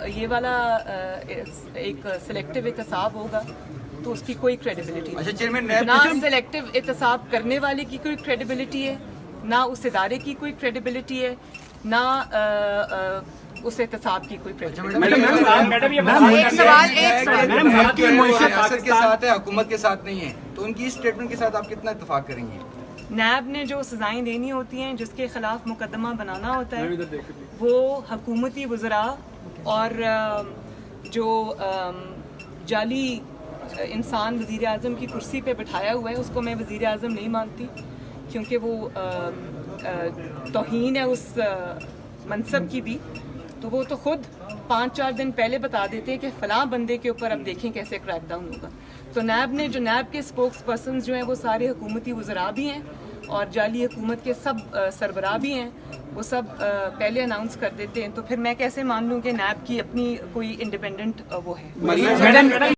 یہ والا ایک سلیکٹو احتساب ہوگا تو اس کی کوئی کریڈیبلٹی نہیں. نہ سلیکٹو احتساب کرنے والے کی کوئی کریڈیبلٹی ہے، نہ اس ادارے کی کوئی کریڈیبلٹی ہے، نہ اس احتساب کی کوئی کریڈیبلٹی. ریاست کے ساتھ ہے، حکومت کے ساتھ نہیں ہے، تو ان کی اسٹیٹمنٹ کے ساتھ آپ کتنا اتفاق کریں گے؟ نیب نے جو سزائیں دینی ہوتی ہیں، جس کے خلاف مقدمہ بنانا ہوتا ہے، وہ حکومتی وزراء اور جو جعلی انسان وزیر اعظم کی کرسی پہ بٹھایا ہوا ہے، اس کو میں وزیر اعظم نہیں مانتی، کیونکہ وہ توہین ہے اس منصب کی بھی. تو وہ تو خود 5-4 دن پہلے بتا دیتے ہیں کہ فلاں بندے کے اوپر اب دیکھیں کیسے کریک ڈاؤن ہوگا. تو نیب نے جو نیب کے اسپوکس پرسنز جو ہیں وہ سارے حکومتی وزراء بھی ہیں اور جعلی حکومت کے سب سربراہ بھی ہیں، وہ سب پہلے اناؤنس کر دیتے ہیں. تو پھر میں کیسے مان لوں کہ نیب کی اپنی کوئی انڈیپینڈنٹ وہ ہے؟